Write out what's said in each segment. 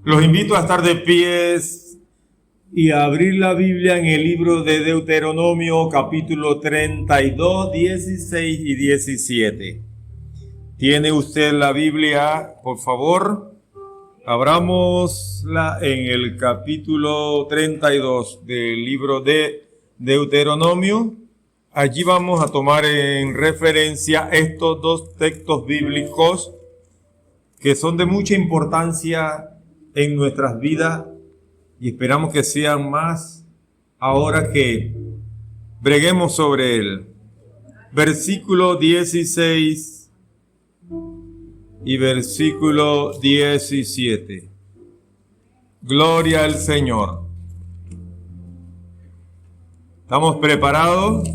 Los invito a estar de pies y a abrir la Biblia en el libro de Deuteronomio, capítulo 32, 16 y 17. ¿Tiene usted la Biblia? Por favor, abrámosla en el capítulo 32 del libro de Deuteronomio. Allí vamos a tomar en referencia estos dos textos bíblicos que son de mucha importancia en nuestras vidas y esperamos que sean más ahora que breguemos sobre él. Versículo 16 y versículo 17. Gloria al Señor. ¿Estamos preparados?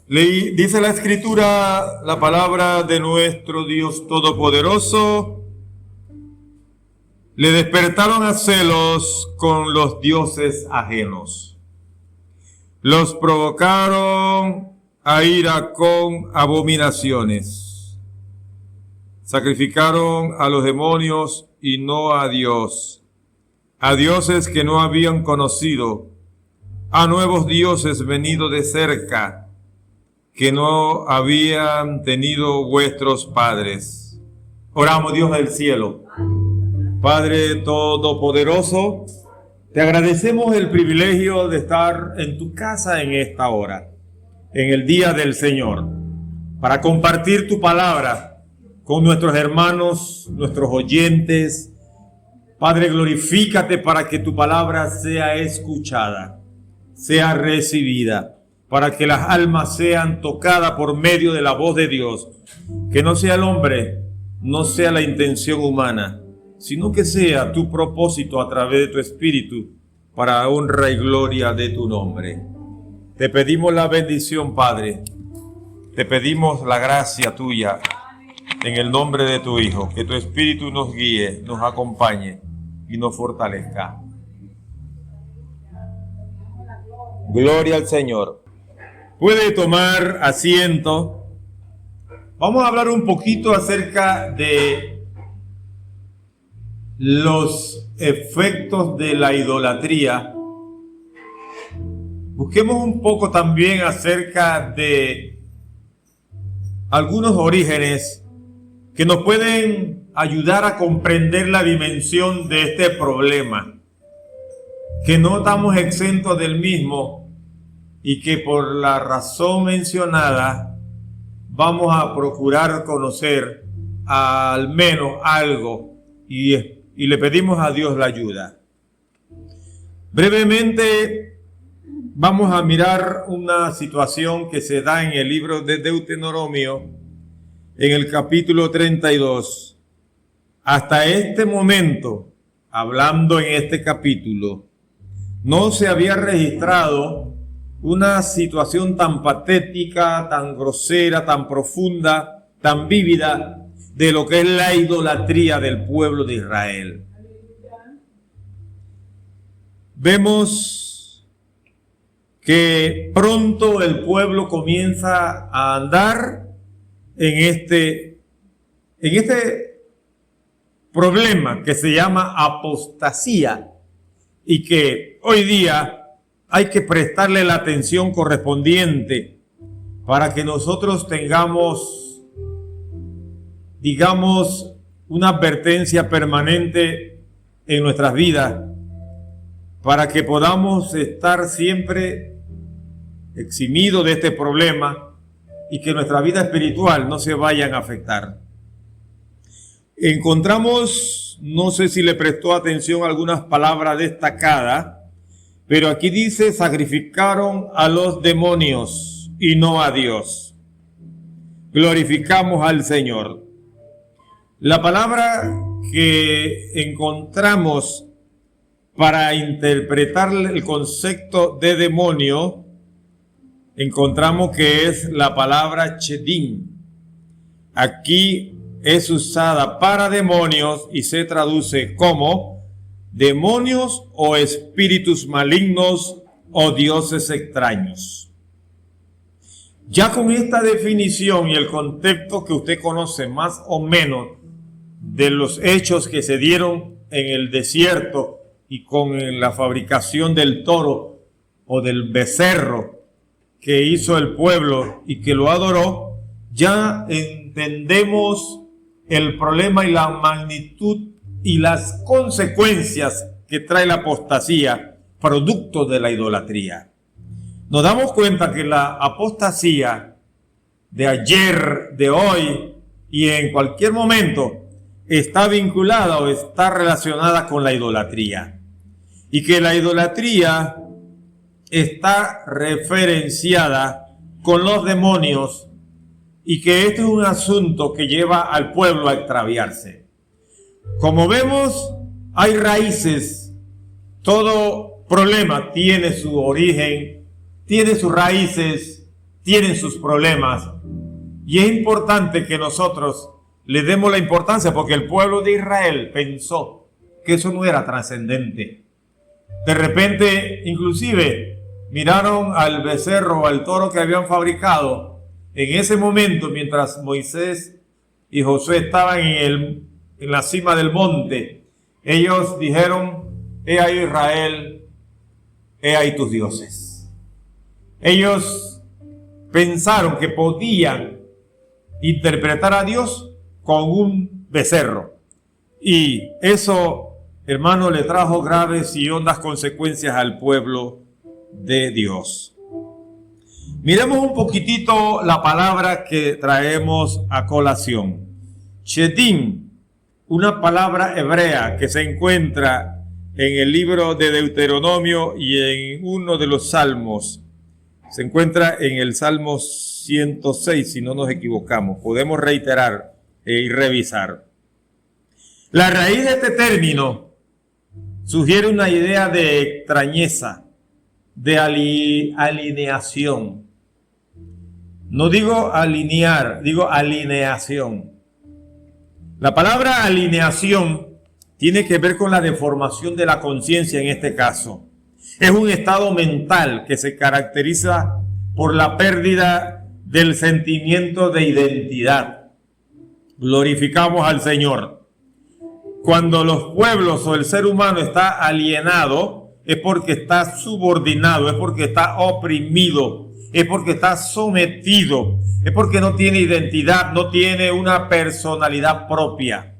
Dice la Escritura, la palabra de nuestro Dios Todopoderoso: le despertaron a celos con los dioses ajenos. Los provocaron a ira con abominaciones. Sacrificaron a los demonios y no a Dios, a dioses que no habían conocido, a nuevos dioses venidos de cerca, que no habían tenido vuestros padres. Oramos. Dios del cielo, Padre Todopoderoso, te agradecemos el privilegio de estar en tu casa en esta hora, en el día del Señor, para compartir tu palabra con nuestros hermanos, nuestros oyentes. Padre, glorifícate para que tu palabra sea escuchada, sea recibida, para que las almas sean tocadas por medio de la voz de Dios, que no sea el hombre, no sea la intención humana, sino que sea tu propósito a través de tu Espíritu, para honra y gloria de tu nombre. Te pedimos la bendición, Padre. Te pedimos la gracia tuya en el nombre de tu Hijo. Que tu Espíritu nos guíe, nos acompañe y nos fortalezca. Gloria al Señor. Puede tomar asiento. Vamos a hablar un poquito acerca de los efectos de la idolatría. Busquemos un poco también acerca de algunos orígenes que nos pueden ayudar a comprender la dimensión de este problema, que no estamos exentos del mismo y que por la razón mencionada vamos a procurar conocer al menos algo y le pedimos a Dios la ayuda. Brevemente vamos a mirar una situación que se da en el libro de Deuteronomio, en el capítulo 32. Hasta este momento, hablando en este capítulo, no se había registrado una situación tan patética, tan grosera, tan profunda, tan vívida de lo que es la idolatría del pueblo de Israel. Vemos que pronto el pueblo comienza a andar en este problema que se llama apostasía y que hoy día hay que prestarle la atención correspondiente para que nosotros tengamos, digamos, una advertencia permanente en nuestras vidas, para que podamos estar siempre eximidos de este problema y que nuestra vida espiritual no se vayan a afectar. Encontramos, no sé si le prestó atención, algunas palabras destacadas, pero aquí dice: sacrificaron a los demonios y no a Dios. Glorificamos al Señor. La palabra que encontramos para interpretar el concepto de demonio, encontramos que es la palabra chedim. Aquí es usada para demonios y se traduce como demonios o espíritus malignos o dioses extraños. Ya con esta definición y el contexto que usted conoce más o menos de los hechos que se dieron en el desierto y con la fabricación del toro o del becerro que hizo el pueblo y que lo adoró, ya entendemos el problema y la magnitud y las consecuencias que trae la apostasía, producto de la idolatría. Nos damos cuenta que la apostasía de ayer, de hoy y en cualquier momento está vinculada o está relacionada con la idolatría. Y que la idolatría está referenciada con los demonios y que este es un asunto que lleva al pueblo a extraviarse. Como vemos, hay raíces. Todo problema tiene su origen, tiene sus raíces, tiene sus problemas. Y es importante que nosotros le demos la importancia, porque el pueblo de Israel pensó que eso no era trascendente. De repente, inclusive, miraron al becerro o al toro que habían fabricado. En ese momento, mientras Moisés y Josué estaban en la cima del monte, ellos dijeron: he ahí Israel, he ahí tus dioses. Ellos pensaron que podían interpretar a Dios con un becerro. Y eso, hermano, le trajo graves y hondas consecuencias al pueblo de Dios. Miremos un poquitito la palabra que traemos a colación. Shedim, una palabra hebrea que se encuentra en el libro de Deuteronomio y en uno de los salmos. Se encuentra en el Salmo 106, si no nos equivocamos. Podemos reiterar y revisar. La raíz de este término sugiere una idea de extrañeza, de alineación. No digo alinear, digo alineación. La palabra alineación tiene que ver con la deformación de la conciencia en este caso. Es un estado mental que se caracteriza por la pérdida del sentimiento de identidad. Glorificamos al Señor. Cuando los pueblos o el ser humano está alienado, es porque está subordinado, es porque está oprimido, es porque está sometido, es porque no tiene identidad, no tiene una personalidad propia.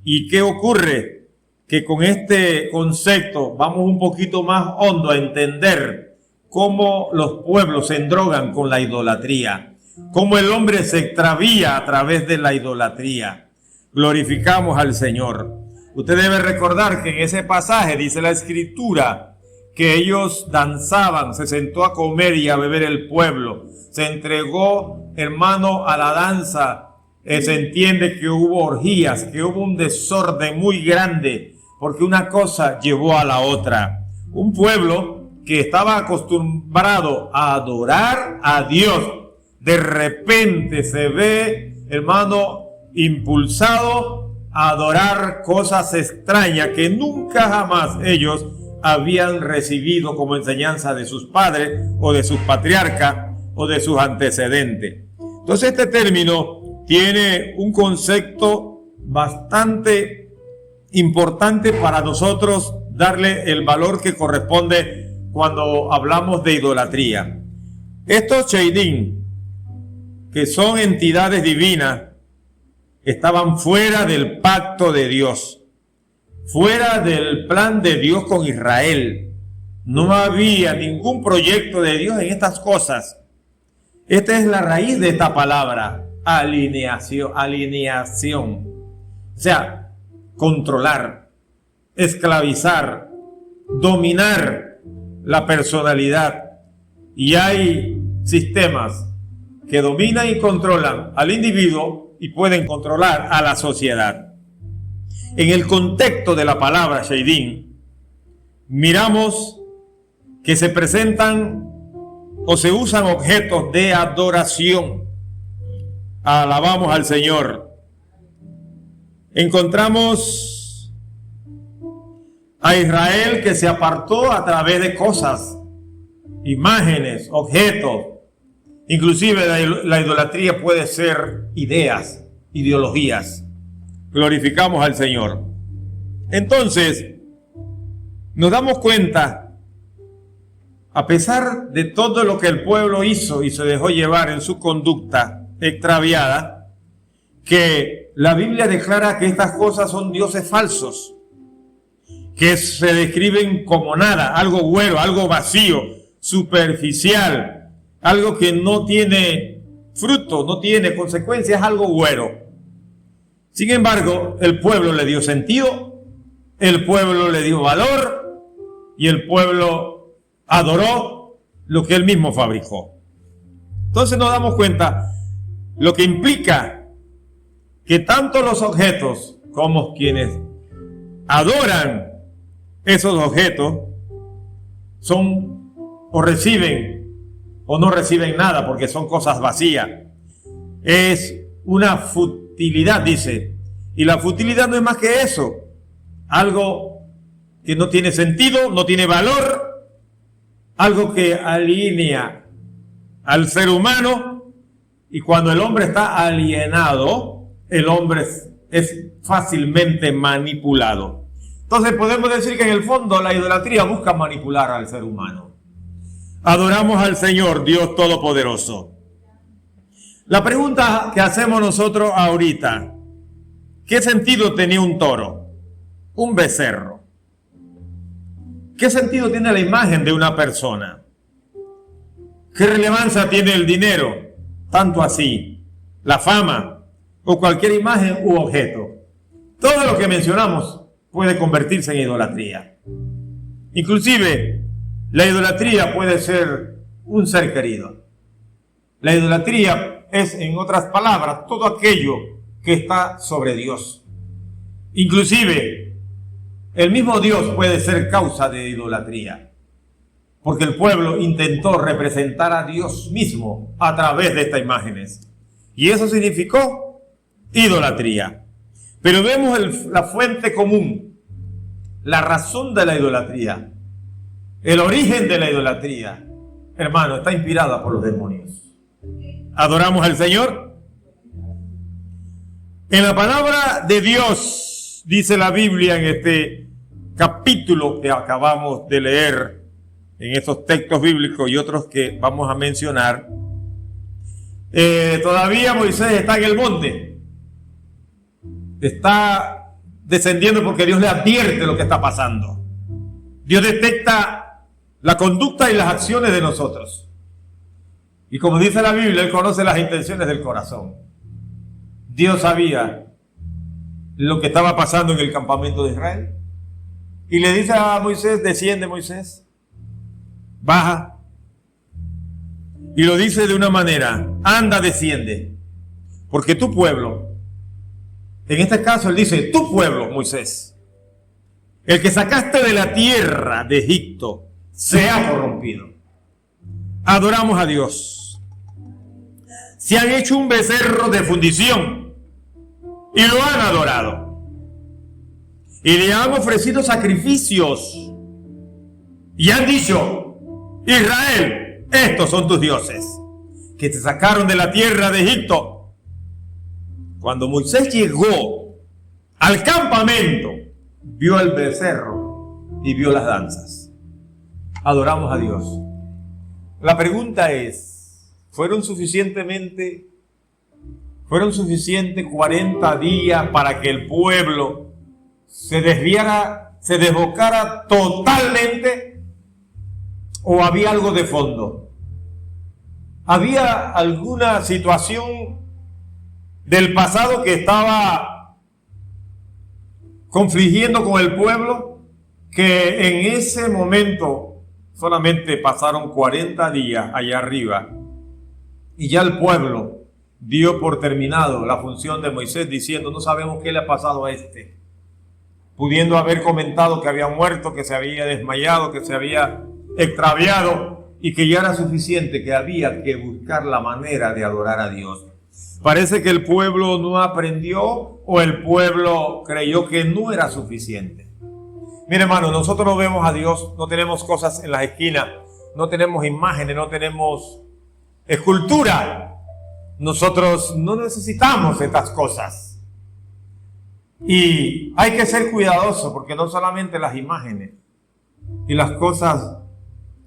¿Y qué ocurre? Que con este concepto vamos un poquito más hondo a entender cómo los pueblos se endrogan con la idolatría, cómo el hombre se extravía a través de la idolatría. Glorificamos al Señor. Usted debe recordar que en ese pasaje dice la Escritura que ellos danzaban, se sentó a comer y a beber el pueblo, se entregó, hermano, a la danza. Se entiende que hubo orgías, que hubo un desorden muy grande, porque una cosa llevó a la otra. Un pueblo que estaba acostumbrado a adorar a Dios, de repente se ve, hermano, impulsado a adorar cosas extrañas que nunca jamás ellos habían recibido como enseñanza de sus padres o de sus patriarcas o de sus antecedentes. Entonces este término tiene un concepto bastante importante para nosotros darle el valor que corresponde cuando hablamos de idolatría. Estos Sheidim, que son entidades divinas, estaban fuera del pacto de Dios, fuera del plan de Dios con Israel. No había ningún proyecto de Dios en estas cosas. Esta es la raíz de esta palabra, alineación. O sea, controlar, esclavizar, dominar la personalidad. Y hay sistemas que dominan y controlan al individuo y pueden controlar a la sociedad. En el contexto de la palabra Sheidim, miramos que se presentan o se usan objetos de adoración. Alabamos al Señor. Encontramos a Israel que se apartó a través de cosas, imágenes, objetos. Inclusive la idolatría puede ser ideas, ideologías. glorificamos al Señor. Entonces, nos damos cuenta, a pesar de todo lo que el pueblo hizo y se dejó llevar en su conducta extraviada, que la Biblia declara que estas cosas son dioses falsos, que se describen como nada, algo huero, algo vacío, superficial, algo que no tiene fruto, no tiene consecuencias, algo huero. Sin embargo, el pueblo le dio sentido, el pueblo le dio valor y el pueblo adoró lo que él mismo fabricó. Entonces nos damos cuenta lo que implica que tanto los objetos como quienes adoran esos objetos son o reciben o no reciben nada porque son cosas vacías. Es una futilidad, dice. Y la futilidad no es más que eso. Algo que no tiene sentido, no tiene valor. Algo que alinea al ser humano. Y cuando el hombre está alienado, el hombre es fácilmente manipulado. Entonces podemos decir que en el fondo la idolatría busca manipular al ser humano. Adoramos al Señor, Dios Todopoderoso. La pregunta que hacemos nosotros ahorita, ¿qué sentido tenía un toro? Un becerro. ¿Qué sentido tiene la imagen de una persona? ¿Qué relevancia tiene el dinero? Tanto así, la fama o cualquier imagen u objeto. Todo lo que mencionamos puede convertirse en idolatría. Inclusive, la idolatría puede ser un ser querido. La idolatría es, en otras palabras, todo aquello que está sobre Dios. Inclusive, el mismo Dios puede ser causa de idolatría, porque el pueblo intentó representar a Dios mismo a través de estas imágenes. Y eso significó idolatría. Pero vemos la fuente común, la razón de la idolatría. El origen de la idolatría, hermano, está inspirada por los demonios. ¿Adoramos al Señor? En la palabra de Dios, dice la Biblia en este capítulo que acabamos de leer, en estos textos bíblicos y otros que vamos a mencionar, todavía Moisés está en el monte. Está descendiendo porque Dios le advierte lo que está pasando. Dios detecta la conducta y las acciones de nosotros. Y como dice la Biblia, Él conoce las intenciones del corazón. Dios sabía lo que estaba pasando en el campamento de Israel. Y le dice a Moisés, desciende Moisés, baja. Y lo dice de una manera, anda, desciende. Porque tu pueblo, en este caso Él dice, tu pueblo, Moisés, el que sacaste de la tierra de Egipto, se ha corrompido. Adoramos a Dios. Se han hecho un becerro de fundición y lo han adorado. Y le han ofrecido sacrificios y han dicho, Israel, estos son tus dioses que te sacaron de la tierra de Egipto. Cuando Moisés llegó al campamento, vio el becerro y vio las danzas. Adoramos a Dios. La pregunta es, ¿fueron suficientes 40 días para que el pueblo se desviara, se desbocara totalmente? ¿O había algo de fondo? ¿Había alguna situación del pasado que estaba confligiendo con el pueblo, que en ese momento solamente pasaron 40 días allá arriba y ya el pueblo dio por terminado la función de Moisés diciendo, no sabemos qué le ha pasado a este, pudiendo haber comentado que había muerto, que se había desmayado, que se había extraviado y que ya era suficiente, que había que buscar la manera de adorar a Dios. Parece que el pueblo no aprendió o el pueblo creyó que no era suficiente. Mire, hermano, nosotros no vemos a Dios, no tenemos cosas en las esquinas, no tenemos imágenes, no tenemos escultura. Nosotros no necesitamos estas cosas. Y hay que ser cuidadoso porque no solamente las imágenes y las cosas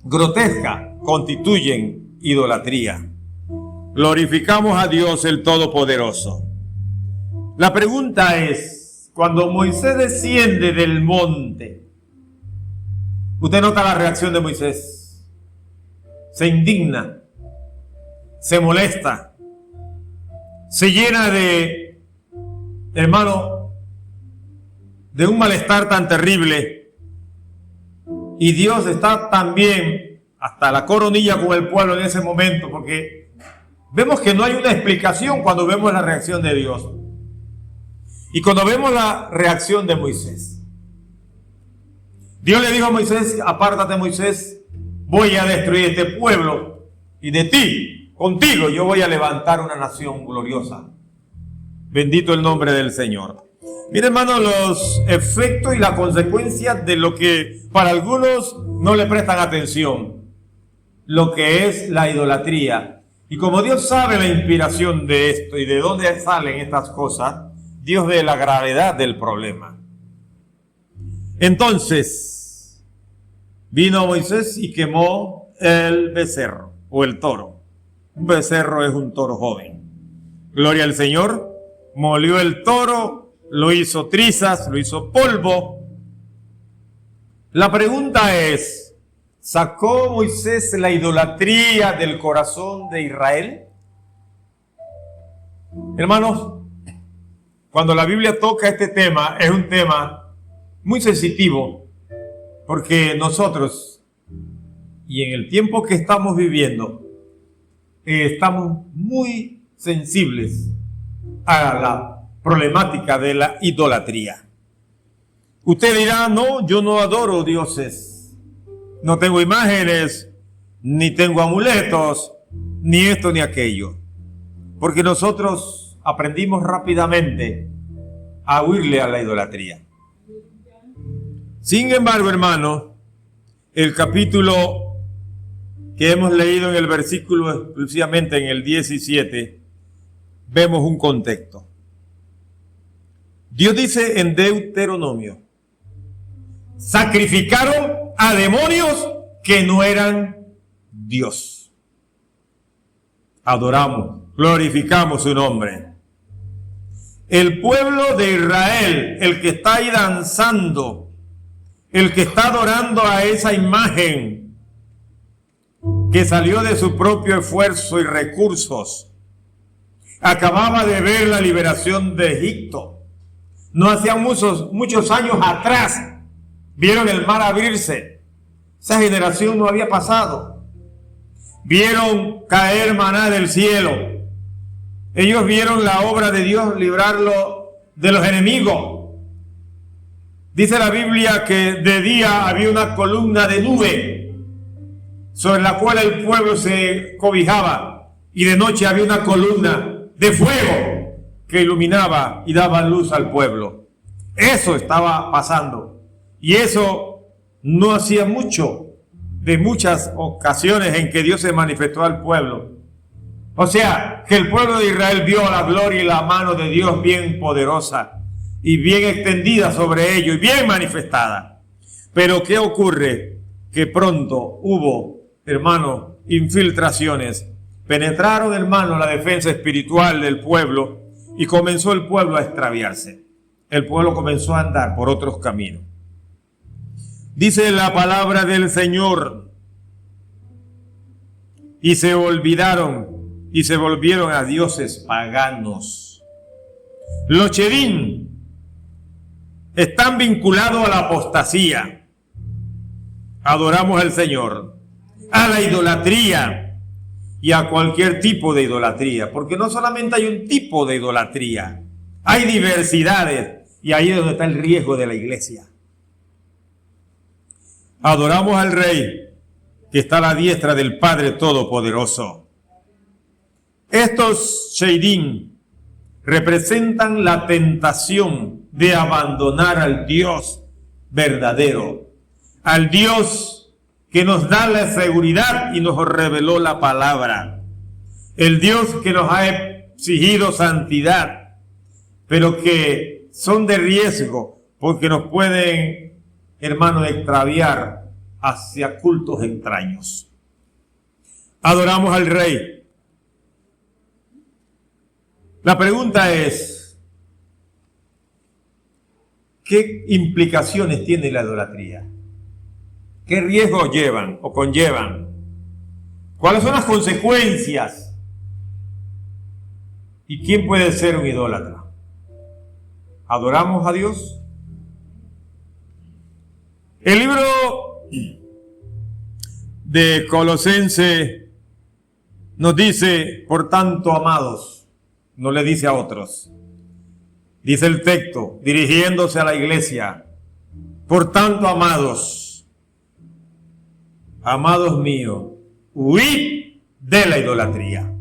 grotescas constituyen idolatría. Glorificamos a Dios el Todopoderoso. La pregunta es, cuando Moisés desciende del monte, usted nota la reacción de Moisés. Se indigna, se molesta, se llena de, hermano, de un malestar tan terrible. Y Dios está también hasta la coronilla con el pueblo en ese momento, porque vemos que no hay una explicación cuando vemos la reacción de Dios. Y cuando vemos la reacción de Moisés, Dios le dijo a Moisés, apártate Moisés, voy a destruir este pueblo y de ti, contigo, yo voy a levantar una nación gloriosa. Bendito el nombre del Señor. Mire, hermano, los efectos y las consecuencias de lo que para algunos no le prestan atención, lo que es la idolatría. Y como Dios sabe la inspiración de esto y de dónde salen estas cosas, Dios ve la gravedad del problema. Entonces, vino Moisés y quemó el becerro o el toro. Un becerro es un toro joven. Gloria al Señor. Molió el toro, lo hizo trizas, lo hizo polvo. La pregunta es, ¿sacó Moisés la idolatría del corazón de Israel? Hermanos, cuando la Biblia toca este tema, es un tema muy sensitivo, porque nosotros, y en el tiempo que estamos viviendo, estamos muy sensibles a la problemática de la idolatría. Usted dirá, no, yo no adoro dioses, no tengo imágenes, ni tengo amuletos, ni esto ni aquello, porque nosotros aprendimos rápidamente a huirle a la idolatría. Sin embargo, hermano, el capítulo que hemos leído en el versículo exclusivamente en el 17, vemos un contexto. Dios dice en Deuteronomio, sacrificaron a demonios que no eran Dios. Adoramos, glorificamos su nombre. El pueblo de Israel, el que está ahí danzando, el que está adorando a esa imagen que salió de su propio esfuerzo y recursos, acababa de ver la liberación de Egipto. No hacía muchos años atrás vieron el mar abrirse. Esa generación no había pasado. Vieron caer maná del cielo. Ellos vieron la obra de Dios librarlo de los enemigos. Dice la Biblia que de día había una columna de nube sobre la cual el pueblo se cobijaba, y de noche había una columna de fuego que iluminaba y daba luz al pueblo. Eso estaba pasando, y eso no hacía mucho de muchas ocasiones en que Dios se manifestó al pueblo. O sea, que el pueblo de Israel vio la gloria y la mano de Dios bien poderosa y bien extendida sobre ellos y bien manifestada. Pero ¿qué ocurre? Que pronto hubo, hermano, infiltraciones. Penetraron, hermano, la defensa espiritual del pueblo y comenzó el pueblo a extraviarse. El pueblo comenzó a andar por otros caminos. Dice la palabra del Señor, y se olvidaron y se volvieron a dioses paganos. Los chedim están vinculados a la apostasía. Adoramos al Señor, a la idolatría y a cualquier tipo de idolatría, porque no solamente hay un tipo de idolatría, hay diversidades, y ahí es donde está el riesgo de la iglesia. Adoramos al Rey que está a la diestra del Padre Todopoderoso. Estos Sheidim representan la tentación de abandonar al Dios verdadero, al Dios que nos da la seguridad y nos reveló la palabra, el Dios que nos ha exigido santidad, pero que son de riesgo porque nos pueden, hermanos, extraviar hacia cultos extraños. Adoramos al Rey. La pregunta es, ¿qué implicaciones tiene la idolatría? ¿Qué riesgos llevan o conllevan? ¿Cuáles son las consecuencias? ¿Y quién puede ser un idólatra? ¿Adoramos a Dios? El libro de Colosenses nos dice, por tanto, amados, no le dice a otros, dice el texto, dirigiéndose a la iglesia, por tanto, amados míos, huid de la idolatría.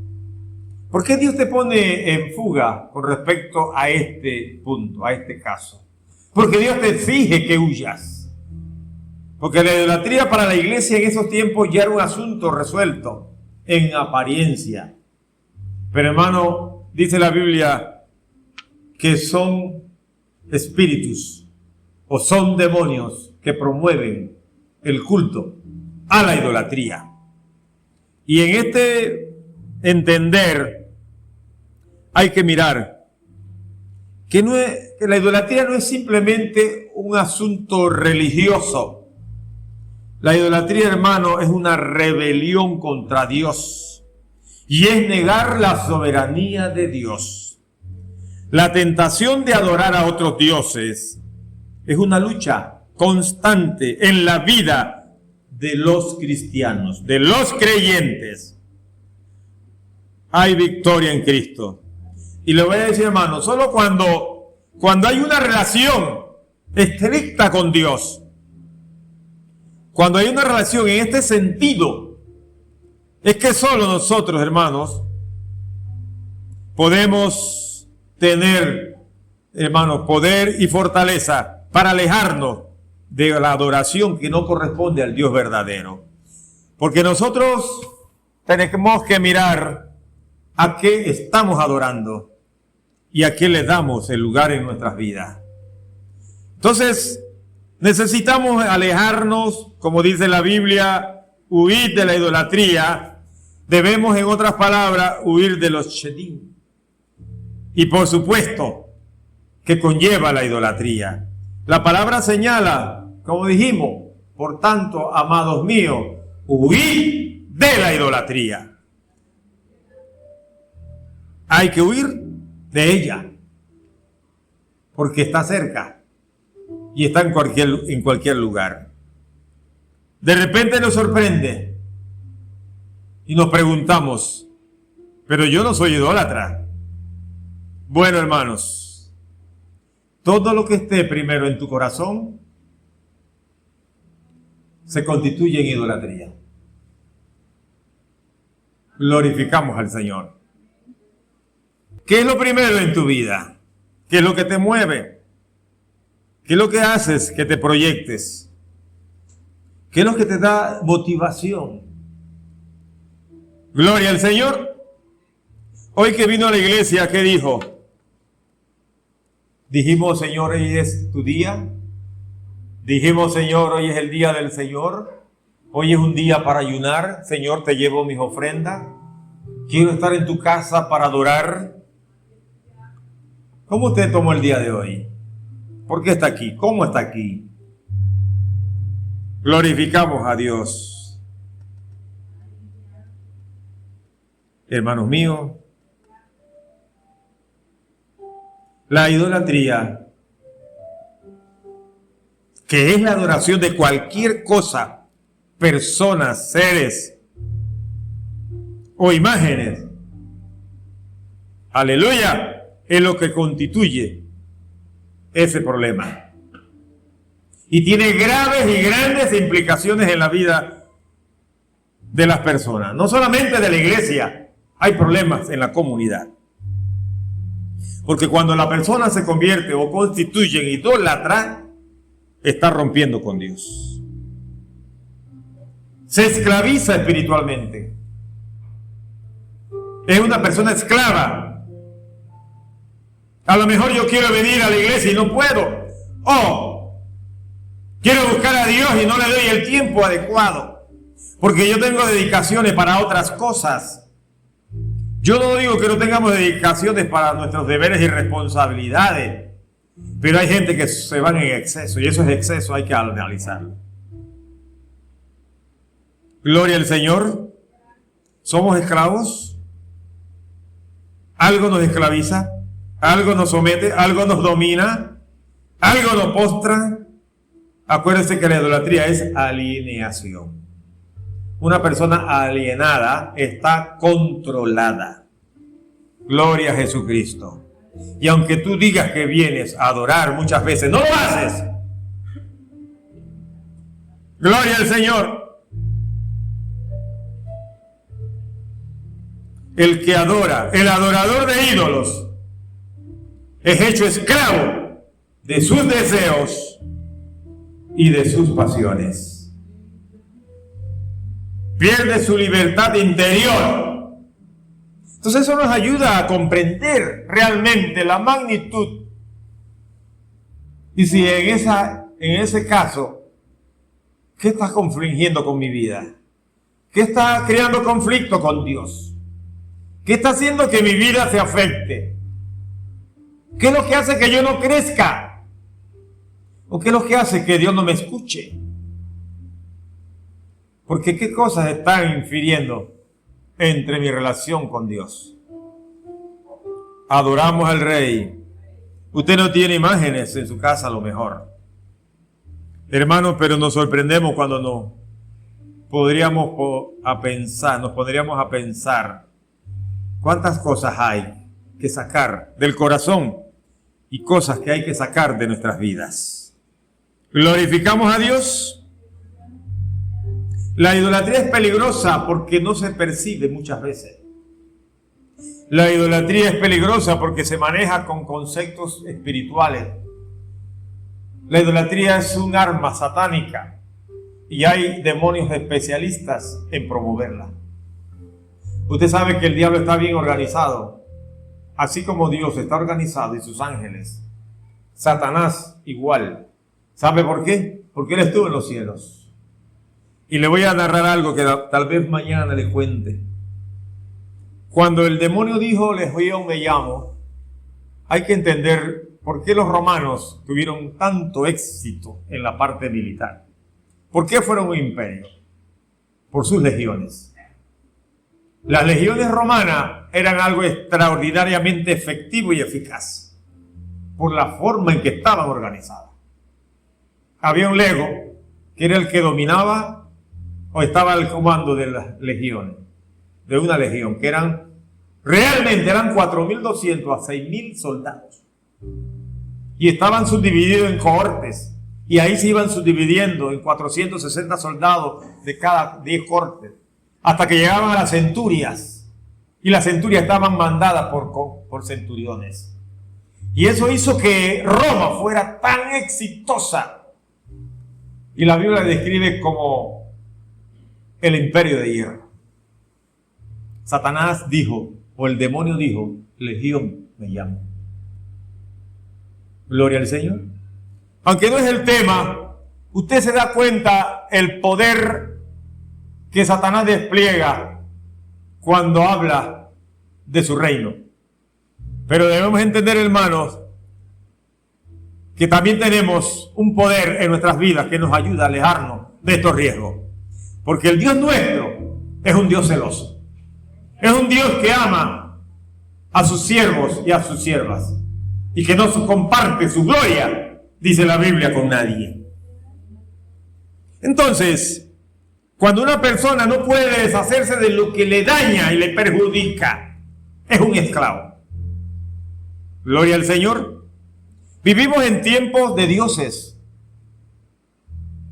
¿Por qué Dios te pone en fuga con respecto a este punto, a este caso? Porque Dios te exige que huyas. Porque la idolatría para la iglesia en esos tiempos ya era un asunto resuelto en apariencia. Pero hermano, dice la Biblia que son espíritus o son demonios que promueven el culto a la idolatría. Y en este entender hay que mirar que la idolatría no es simplemente un asunto religioso. La idolatría, hermano, es una rebelión contra Dios y es negar la soberanía de Dios. La tentación de adorar a otros dioses es una lucha constante en la vida de los cristianos, de los creyentes. Hay victoria en Cristo. Y le voy a decir, hermano, solo cuando hay una relación estricta con Dios, cuando hay una relación en este sentido, es que solo nosotros, hermanos, podemos tener, hermanos, poder y fortaleza para alejarnos de la adoración que no corresponde al Dios verdadero. Porque nosotros tenemos que mirar a qué estamos adorando y a qué le damos el lugar en nuestras vidas. Entonces, necesitamos alejarnos, como dice la Biblia, huir de la idolatría. Debemos, en otras palabras, huir de los shedim. Y por supuesto, que conlleva la idolatría. La palabra señala, como dijimos, por tanto, amados míos, huir de la idolatría. Hay que huir de ella, porque está cerca y está en cualquier lugar. De repente nos sorprende y nos preguntamos, pero yo no soy idólatra. Bueno, hermanos, todo lo que esté primero en tu corazón se constituye en idolatría. Glorificamos al Señor. ¿Qué es lo primero en tu vida? ¿Qué es lo que te mueve? ¿Qué es lo que haces que te proyectes? ¿Qué es lo que te da motivación? Gloria al Señor. Hoy que vino a la iglesia, ¿qué dijo? Dijimos, Señor, hoy es tu día. Dijimos, Señor, hoy es el día del Señor. Hoy es un día para ayunar. Señor, te llevo mis ofrendas. Quiero estar en tu casa para adorar. ¿Cómo usted tomó el día de hoy? ¿Por qué está aquí? ¿Cómo está aquí? Glorificamos a Dios. Hermanos míos, la idolatría, que es la adoración de cualquier cosa, personas, seres o imágenes, aleluya, es lo que constituye ese problema. Y tiene graves y grandes implicaciones en la vida de las personas. No solamente de la iglesia, hay problemas en la comunidad. Porque cuando la persona se convierte o constituye en idólatra, está rompiendo con Dios. Se esclaviza espiritualmente. Es una persona esclava A lo mejor yo quiero venir a la iglesia y no puedo. O quiero buscar a Dios y no le doy el tiempo adecuado, porque yo tengo dedicaciones para otras cosas. Yo no digo que no tengamos dedicaciones para nuestros deberes y responsabilidades, pero hay gente que se van en exceso, y eso es exceso, hay que analizarlo. Gloria al Señor. ¿Somos esclavos? ¿Algo nos esclaviza? ¿Algo nos somete? ¿Algo nos domina? ¿Algo nos postra? Acuérdense que la idolatría es alienación. Una persona alienada está controlada. Gloria a Jesucristo. Y aunque tú digas que vienes a adorar, muchas veces no lo haces. Gloria al Señor. El que adora, el adorador de ídolos, es hecho esclavo de sus deseos y de sus pasiones. Pierde su libertad interior. Entonces eso nos ayuda a comprender realmente la magnitud. Y si en ese caso, ¿qué está confligiendo con mi vida? ¿Qué está creando conflicto con Dios? ¿Qué está haciendo que mi vida se afecte? ¿Qué es lo que hace que yo no crezca? ¿O qué es lo que hace que Dios no me escuche? Porque ¿qué cosas están infiriendo entre mi relación con Dios? Adoramos al Rey. Usted no tiene imágenes en su casa a lo mejor. Hermanos, pero nos sorprendemos cuando nos pondríamos a pensar cuántas cosas hay que sacar del corazón y cosas que hay que sacar de nuestras vidas. ¿Glorificamos a Dios? La idolatría es peligrosa porque no se percibe muchas veces. La idolatría es peligrosa porque se maneja con conceptos espirituales. La idolatría es un arma satánica y hay demonios especialistas en promoverla. Usted sabe que el diablo está bien organizado, así como Dios está organizado y sus ángeles. Satanás igual. ¿Sabe por qué? Porque él estuvo en los cielos. Y le voy a narrar algo que tal vez mañana le cuente. Cuando el demonio dijo, Legión me llamo, hay que entender por qué los romanos tuvieron tanto éxito en la parte militar. ¿Por qué fueron un imperio? Por sus legiones. Las legiones romanas eran algo extraordinariamente efectivo y eficaz por la forma en que estaban organizadas. Había un lego que era el que dominaba o estaba al comando de las legiones, de una legión, que realmente eran 4.200 a 6.000 soldados. Y estaban subdivididos en cohortes, y ahí se iban subdividiendo en 460 soldados de cada 10 cohortes, hasta que llegaban a las centurias, y las centurias estaban mandadas por centuriones. Y eso hizo que Roma fuera tan exitosa, y la Biblia la describe como el imperio de hierro. Satanás dijo, o el demonio dijo, Legión me llamo. Gloria al Señor. Aunque no es el tema, usted se da cuenta el poder que Satanás despliega cuando habla de su reino. Pero debemos entender, hermanos, que también tenemos un poder en nuestras vidas que nos ayuda a alejarnos de estos riesgos. Porque el Dios nuestro es un Dios celoso. Es un Dios que ama a sus siervos y a sus siervas, y que no comparte su gloria, dice la Biblia, con nadie. Entonces, cuando una persona no puede deshacerse de lo que le daña y le perjudica, es un esclavo. Gloria al Señor. Vivimos en tiempos de dioses.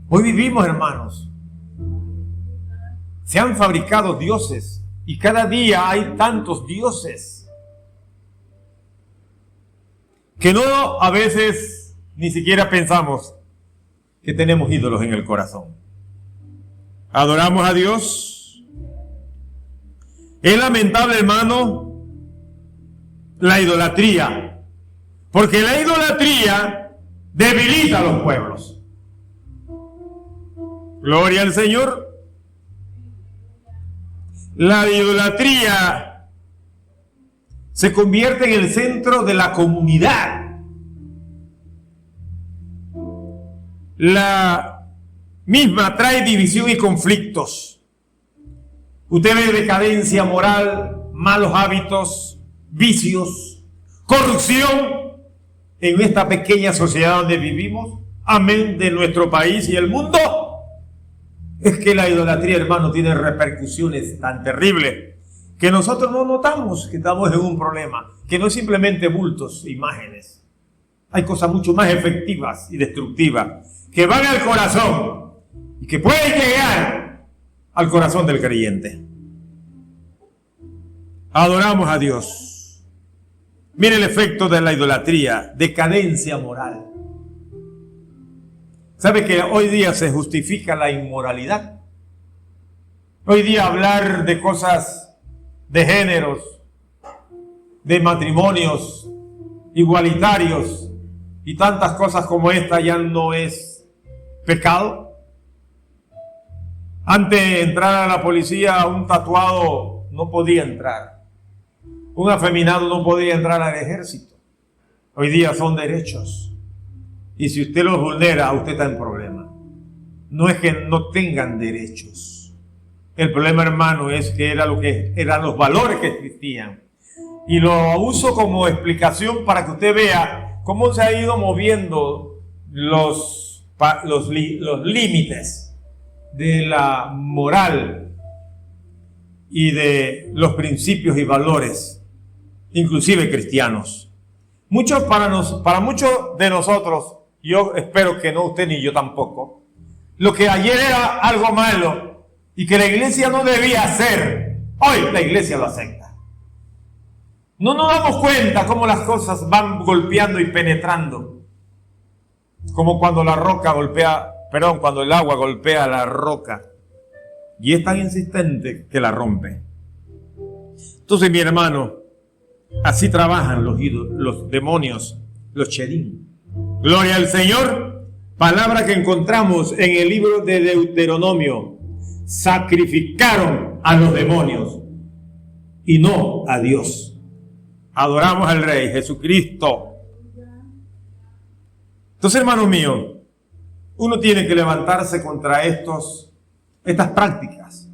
Hoy vivimos, hermanos. Se han fabricado dioses y cada día hay tantos dioses que no, a veces ni siquiera pensamos que tenemos ídolos en el corazón. Adoramos a Dios. Es lamentable, hermano, la idolatría Porque la idolatría debilita a los pueblos. Gloria al Señor. La idolatría se convierte en el centro de la comunidad. La misma trae división y conflictos. Usted ve decadencia moral, malos hábitos, vicios, corrupción en esta pequeña sociedad donde vivimos, amén, de nuestro país y el mundo. Es que la idolatría, hermano, tiene repercusiones tan terribles que nosotros no notamos que estamos en un problema, que no es simplemente bultos, imágenes. Hay cosas mucho más efectivas y destructivas que van al corazón y que pueden llegar al corazón del creyente. Adoramos a Dios. Mire el efecto de la idolatría: decadencia moral. ¿Sabe que hoy día se justifica la inmoralidad? Hoy día hablar de cosas, de géneros, de matrimonios igualitarios y tantas cosas como esta ya no es pecado. Antes de entrar a la policía, un tatuado no podía entrar. Un afeminado no podía entrar al ejército. Hoy día son derechos. Y si usted los vulnera, usted está en problema. No es que no tengan derechos. El problema, hermano, es que eran los valores que existían. Y lo uso como explicación para que usted vea cómo se ha ido moviendo los límites de la moral y de los principios y valores, inclusive cristianos. Para muchos de nosotros, yo espero que no usted ni yo tampoco, lo que ayer era algo malo y que la iglesia no debía hacer, hoy la iglesia lo acepta. No nos damos cuenta cómo las cosas van golpeando y penetrando, como cuando cuando el agua golpea la roca y es tan insistente que la rompe. Entonces, mi hermano, así trabajan los demonios, los cherín. Gloria al Señor. Palabra que encontramos en el libro de Deuteronomio. Sacrificaron a los demonios y no a Dios. Adoramos al Rey Jesucristo. Entonces, hermano mío, uno tiene que levantarse contra estas prácticas.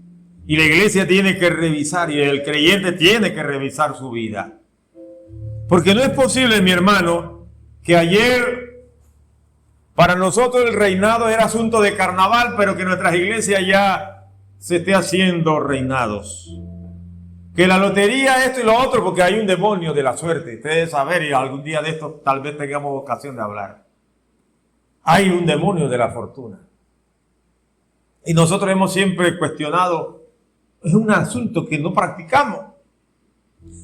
Y la iglesia tiene que revisar, y el creyente tiene que revisar su vida. Porque no es posible, mi hermano, que ayer para nosotros el reinado era asunto de carnaval, pero que nuestras iglesias ya se esté haciendo reinados. Que la lotería, esto y lo otro, porque hay un demonio de la suerte. Ustedes saben, y algún día de esto tal vez tengamos ocasión de hablar. Hay un demonio de la fortuna. Y nosotros hemos siempre cuestionado, es un asunto que no practicamos.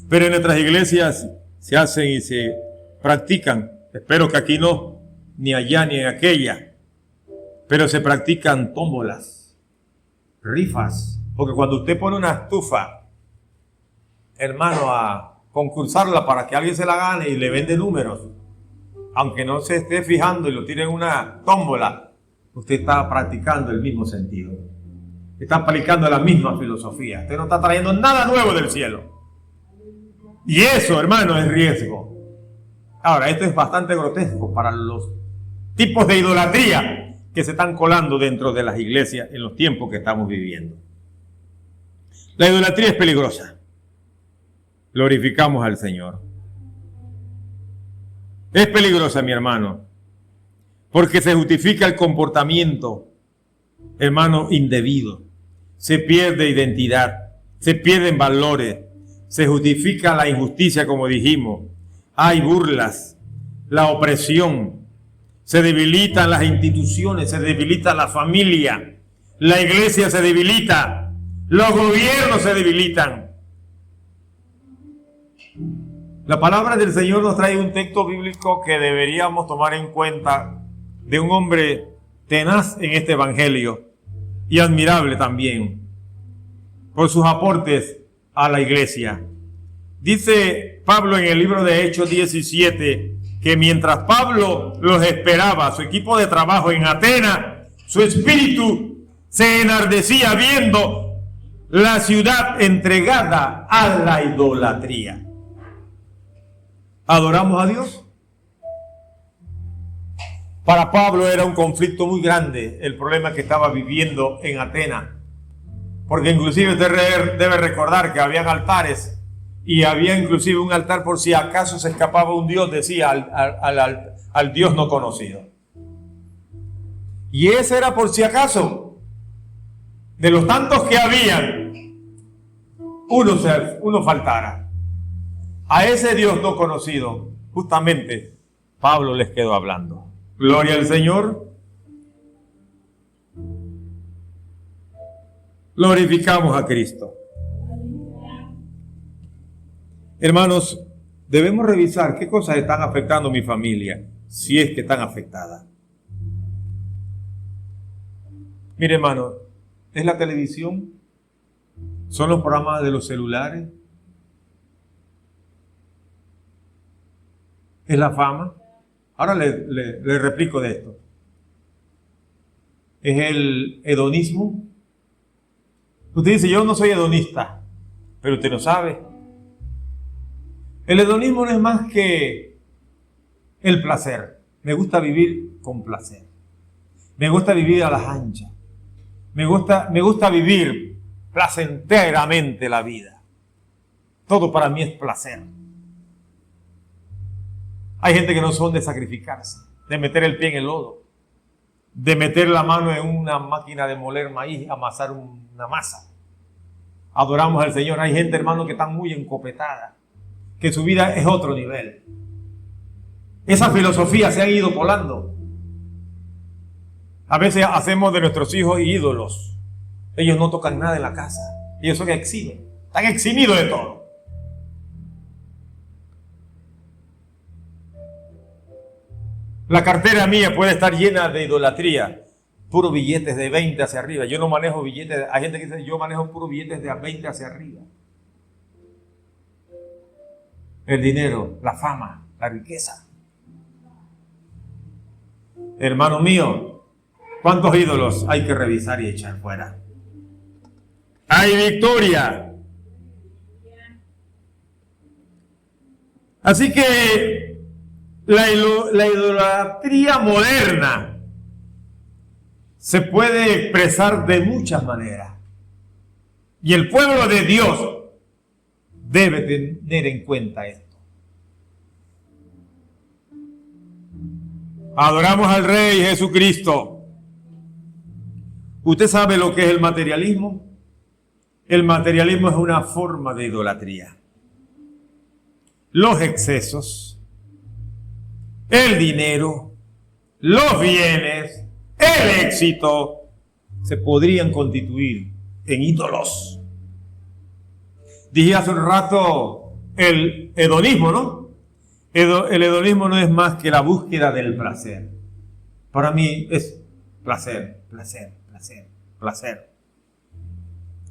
Pero en nuestras iglesias se hacen y se practican. Espero que aquí no, ni allá ni en aquella. Pero se practican tómbolas, rifas. Porque cuando usted pone una estufa, hermano, a concursarla para que alguien se la gane y le vende números, aunque no se esté fijando y lo tire en una tómbola, usted está practicando el mismo sentido. Está aplicando la misma filosofía. Usted no está trayendo nada nuevo del cielo. Y eso, hermano, es riesgo. Ahora, esto es bastante grotesco para los tipos de idolatría que se están colando dentro de las iglesias en los tiempos que estamos viviendo. La idolatría es peligrosa. Glorificamos al Señor. Es peligrosa, mi hermano, porque se justifica el comportamiento, hermano, indebido. Se pierde identidad, se pierden valores, se justifica la injusticia, como dijimos. Hay burlas, la opresión, se debilitan las instituciones, se debilita la familia, la iglesia se debilita, los gobiernos se debilitan. La palabra del Señor nos trae un texto bíblico que deberíamos tomar en cuenta, de un hombre tenaz en este evangelio y admirable también por sus aportes a la iglesia. Dice Pablo en el libro de Hechos 17, que mientras Pablo los esperaba, su equipo de trabajo en Atenas, su espíritu se enardecía viendo la ciudad entregada a la idolatría. ¿Adoramos a Dios? Para Pablo era un conflicto muy grande el problema que estaba viviendo en Atenas, porque inclusive usted debe recordar que habían altares y había inclusive un altar por si acaso se escapaba un dios, decía al Dios no conocido. Y ese era por si acaso. De los tantos que habían, uno faltara. A ese Dios no conocido, justamente, Pablo les quedó hablando. Gloria al Señor. Glorificamos a Cristo. Hermanos, debemos revisar qué cosas están afectando a mi familia, si es que están afectadas. Mire, hermano, ¿es la televisión? ¿Son los programas de los celulares? ¿Es la fama? Ahora le replico de esto. ¿Es el hedonismo? Usted dice, yo no soy hedonista, pero usted no sabe. El hedonismo no es más que el placer. Me gusta vivir con placer. Me gusta vivir a las anchas. Me gusta vivir placenteramente la vida. Todo para mí es placer. Hay gente que no son de sacrificarse, de meter el pie en el lodo, de meter la mano en una máquina de moler maíz, amasar una masa. Adoramos al Señor. Hay gente, hermano, que está muy encopetada, que su vida es otro nivel. Esas filosofías se han ido colando. A veces hacemos de nuestros hijos ídolos. Ellos no tocan nada en la casa. Ellos son eximidos. Están eximidos de todo. La cartera mía puede estar llena de idolatría. Puros billetes de 20 hacia arriba. Yo no manejo billetes. Hay gente que dice, yo manejo puros billetes de 20 hacia arriba. El dinero, la fama, la riqueza. Hermano mío, ¿cuántos ídolos hay que revisar y echar fuera? Hay victoria. Así que la idolatría moderna se puede expresar de muchas maneras. Y el pueblo de Dios debe tener en cuenta esto. Adoramos al Rey Jesucristo. ¿Usted sabe lo que es el materialismo? El materialismo es una forma de idolatría. Los excesos, el dinero, los bienes, el éxito, se podrían constituir en ídolos. Dije hace un rato el hedonismo, ¿no? El hedonismo no es más que la búsqueda del placer. Para mí es placer, placer, placer, placer.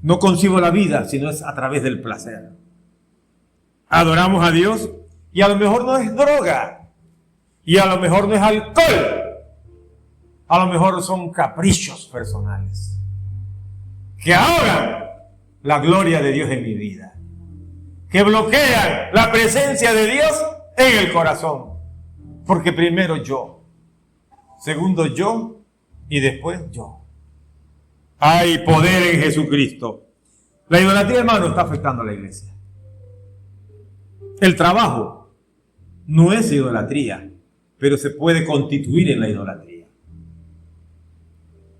No concibo la vida si no es a través del placer. Adoramos a Dios y a lo mejor no es droga y a lo mejor no es alcohol. A lo mejor son caprichos personales que ahogan la gloria de Dios en mi vida, que bloquean la presencia de Dios en el corazón. Porque primero yo, segundo yo y después yo. Hay poder en Jesucristo. La idolatría, hermano, está afectando a la iglesia. El trabajo no es idolatría, pero se puede constituir en la idolatría.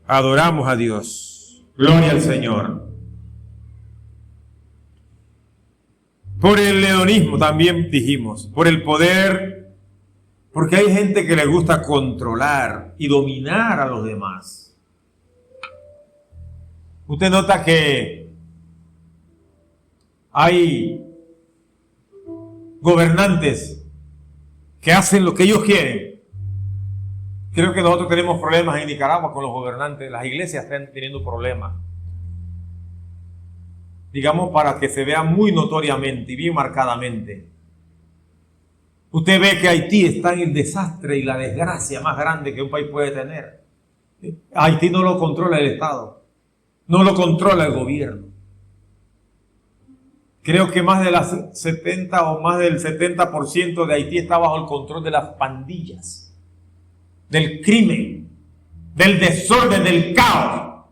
Adoramos a Dios. Gloria al Señor. Por el hedonismo también dijimos, por el poder, porque hay gente que le gusta controlar y dominar a los demás. Usted nota que hay gobernantes que hacen lo que ellos quieren. Creo que nosotros tenemos problemas en Nicaragua con los gobernantes. Las iglesias están teniendo problemas. Digamos, para que se vea muy notoriamente y bien marcadamente. Usted ve que Haití está en el desastre y la desgracia más grande que un país puede tener. Haití no lo controla el Estado, no lo controla el gobierno. Creo que más de las 70 o más del 70% de Haití está bajo el control de las pandillas, del crimen, del desorden, del caos.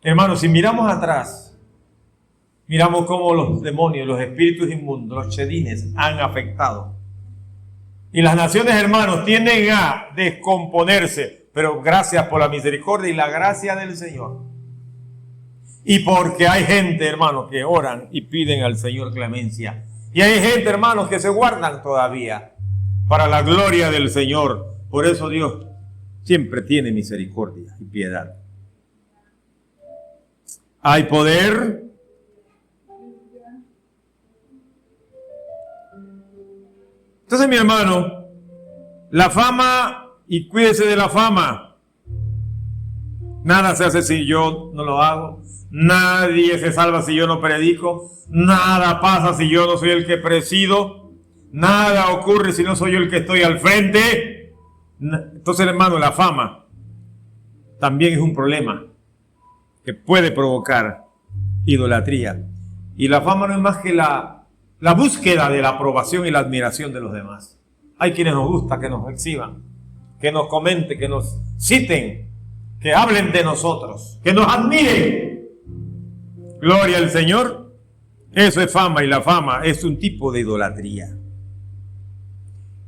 Hermanos, si miramos atrás, miramos cómo los demonios, los espíritus inmundos, los chedines han afectado. Y las naciones, hermanos, tienden a descomponerse, pero gracias por la misericordia y la gracia del Señor. Y porque hay gente, hermanos, que oran y piden al Señor clemencia. Y hay gente, hermanos, que se guardan todavía para la gloria del Señor. Por eso Dios siempre tiene misericordia y piedad. Hay poder. Entonces, mi hermano, la fama, y cuídese de la fama. Nada se hace si yo no lo hago. Nadie se salva si yo no predico. Nada pasa si yo no soy el que presido. Nada ocurre si no soy yo el que estoy al frente. Entonces, hermano, la fama también es un problema que puede provocar idolatría. Y la fama no es más que la búsqueda de la aprobación y la admiración de los demás. Hay quienes nos gusta que nos exhiban, que nos comenten, que nos citen, que hablen de nosotros, que nos admiren. Gloria al Señor. Eso es fama, y la fama es un tipo de idolatría.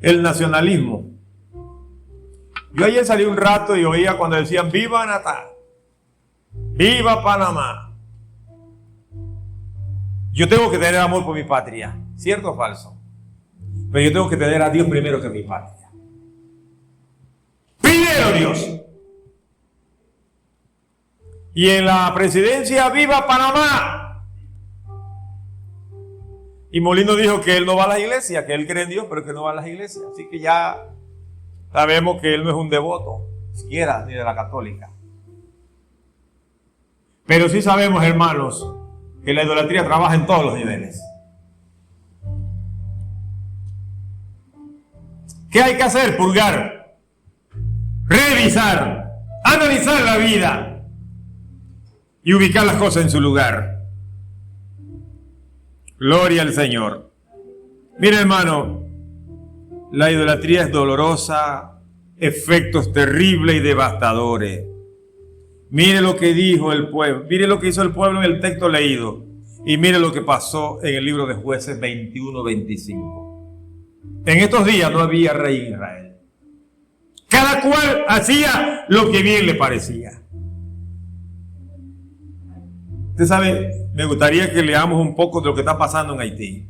El nacionalismo. Yo ayer salí un rato y oía cuando decían viva Natal, viva Panamá. Yo tengo que tener amor por mi patria, ¿cierto o falso? Pero yo tengo que tener a Dios primero que mi patria. Primero Dios. Y en la presidencia, viva Panamá. Y Molino dijo que él no va a la iglesia, que él cree en Dios, pero que no va a las iglesias. Así que ya sabemos que él no es un devoto, siquiera ni de la católica. Pero sí sabemos, hermanos, que la idolatría trabaja en todos los niveles. ¿Qué hay que hacer? Purgar, revisar, analizar la vida y ubicar las cosas en su lugar. Gloria al Señor. Mira, hermano, la idolatría es dolorosa, efectos terribles y devastadores. Mire lo que dijo el pueblo, mire lo que hizo el pueblo en el texto leído, y mire lo que pasó en el libro de Jueces 21-25. En estos días no había rey en Israel. Cada cual hacía lo que bien le parecía. Usted sabe, me gustaría que leamos un poco de lo que está pasando en Haití,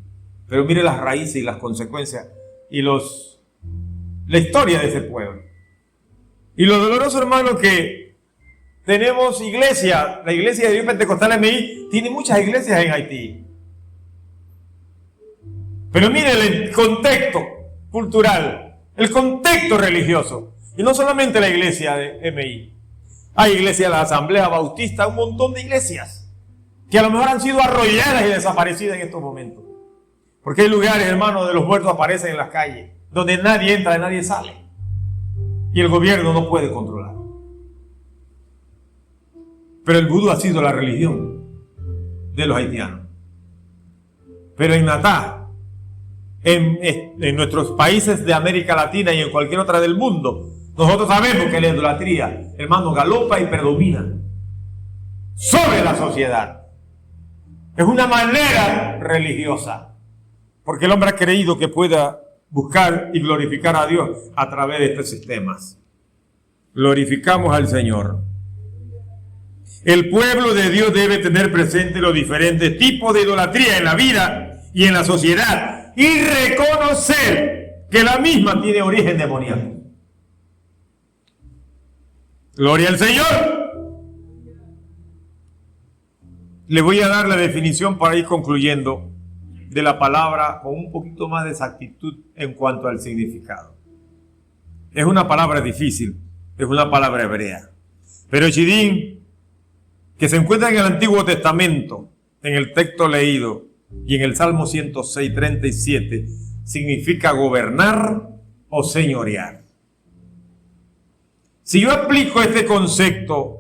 pero mire las raíces y las consecuencias y la historia de ese pueblo. Y lo doloroso, hermano, que tenemos iglesia, la iglesia de Dios Pentecostal MI tiene muchas iglesias en Haití. Pero mire el contexto cultural, el contexto religioso. Y no solamente la iglesia de MI. Hay iglesias de la Asamblea Bautista, un montón de iglesias que a lo mejor han sido arrolladas y desaparecidas en estos momentos. Porque hay lugares, hermanos, donde los muertos aparecen en las calles, donde nadie entra y nadie sale. Y el gobierno no puede controlar. Pero el vudú ha sido la religión de los haitianos. Pero en Natá, en nuestros países de América Latina y en cualquier otra del mundo, nosotros sabemos que la idolatría, hermano, galopa y predomina sobre la sociedad. Es una manera religiosa, porque el hombre ha creído que pueda buscar y glorificar a Dios a través de estos sistemas. Glorificamos al Señor. El pueblo de Dios debe tener presente los diferentes tipos de idolatría en la vida y en la sociedad y reconocer que la misma tiene origen demoníaco. Gloria al Señor. Le voy a dar la definición para ir concluyendo de la palabra con un poquito más de exactitud en cuanto al significado. Es una palabra difícil, es una palabra hebrea. Pero Chidín, que se encuentra en el Antiguo Testamento, en el texto leído y en el Salmo 106, 37, significa gobernar o señorear. Si yo aplico este concepto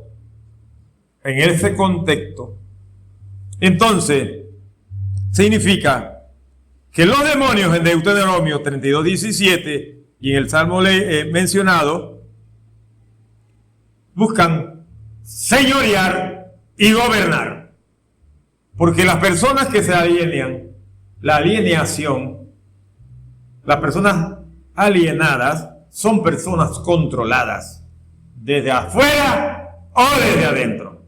en ese contexto, entonces significa que los demonios en Deuteronomio 32:17 y en el Salmo mencionado buscan señorear y gobernar. Porque las personas que se alienan, la alienación, las personas alienadas son personas controladas desde afuera o desde adentro.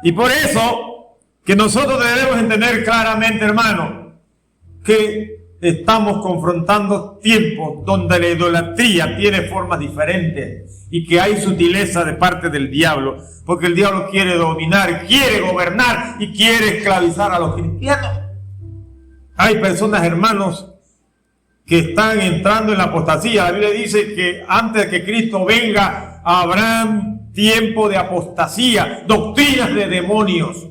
Y por eso que nosotros debemos entender claramente, hermano, que estamos confrontando tiempos donde la idolatría tiene formas diferentes y que hay sutileza de parte del diablo, porque el diablo quiere dominar, quiere gobernar y quiere esclavizar a los cristianos. Hay personas, hermanos, que están entrando en la apostasía. La Biblia dice que antes de que Cristo venga habrá tiempo de apostasía, doctrinas de demonios.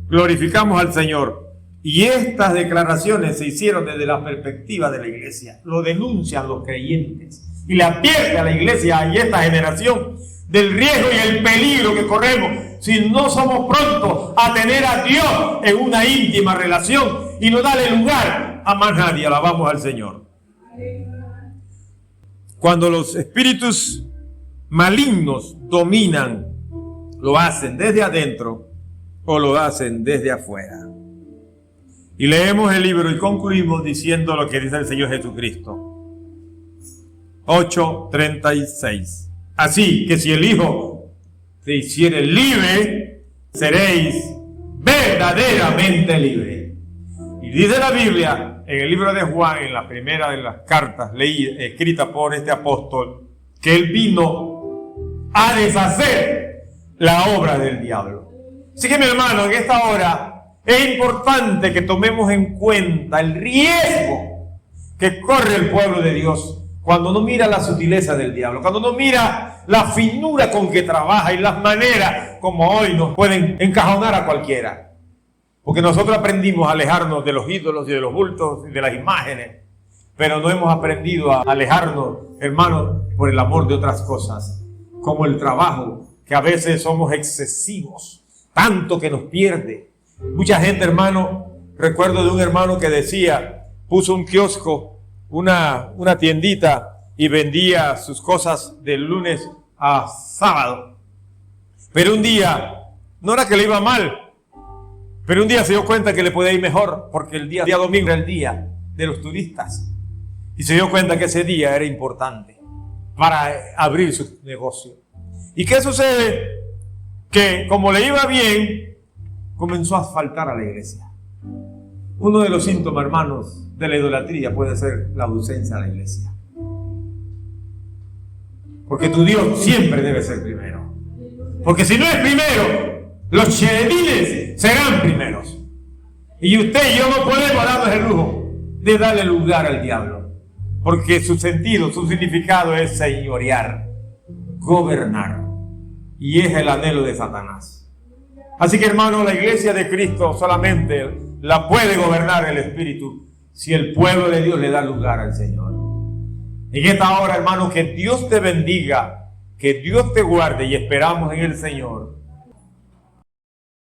Glorificamos al Señor. Y estas declaraciones se hicieron desde la perspectiva de la iglesia. Lo denuncian los creyentes y le advierte a la iglesia y esta generación del riesgo y el peligro que corremos si no somos prontos a tener a Dios en una íntima relación y no darle lugar a más nadie. Alabamos al Señor. Cuando los espíritus malignos dominan, lo hacen desde adentro o lo hacen desde afuera. Y leemos el libro y concluimos diciendo lo que dice el Señor Jesucristo. 8:36. Así que si el Hijo te hiciere libre, seréis verdaderamente libres. Y dice la Biblia en el libro de Juan, en la primera de las cartas escrita por este apóstol, que él vino a deshacer la obra del diablo. Así que, mi hermano, en esta hora es importante que tomemos en cuenta el riesgo que corre el pueblo de Dios cuando no mira la sutileza del diablo, cuando no mira la finura con que trabaja y las maneras como hoy nos pueden encajonar a cualquiera. Porque nosotros aprendimos a alejarnos de los ídolos y de los bultos y de las imágenes, pero no hemos aprendido a alejarnos, hermanos, por el amor de otras cosas, como el trabajo, que a veces somos excesivos, tanto que nos pierde. Mucha gente, hermano, recuerdo de un hermano que decía, puso un kiosco, una tiendita y vendía sus cosas de lunes a sábado. Pero un día, no era que le iba mal, pero un día se dio cuenta que le podía ir mejor, porque el día domingo era el día de los turistas. Y se dio cuenta que ese día era importante para abrir su negocio. ¿Y qué sucede? Que como le iba bien, comenzó a faltar a la iglesia. Uno de los síntomas, hermanos, de la idolatría puede ser la ausencia a la iglesia. Porque tu Dios siempre debe ser primero. Porque si no es primero, los cheredines serán primeros. Y usted y yo no podemos darnos el lujo de darle lugar al diablo. Porque su sentido, su significado es señorear, gobernar. Y es el anhelo de Satanás. Así que, hermano, la iglesia de Cristo solamente la puede gobernar el Espíritu si el pueblo de Dios le da lugar al Señor. En esta hora, hermano, que Dios te bendiga, que Dios te guarde y esperamos en el Señor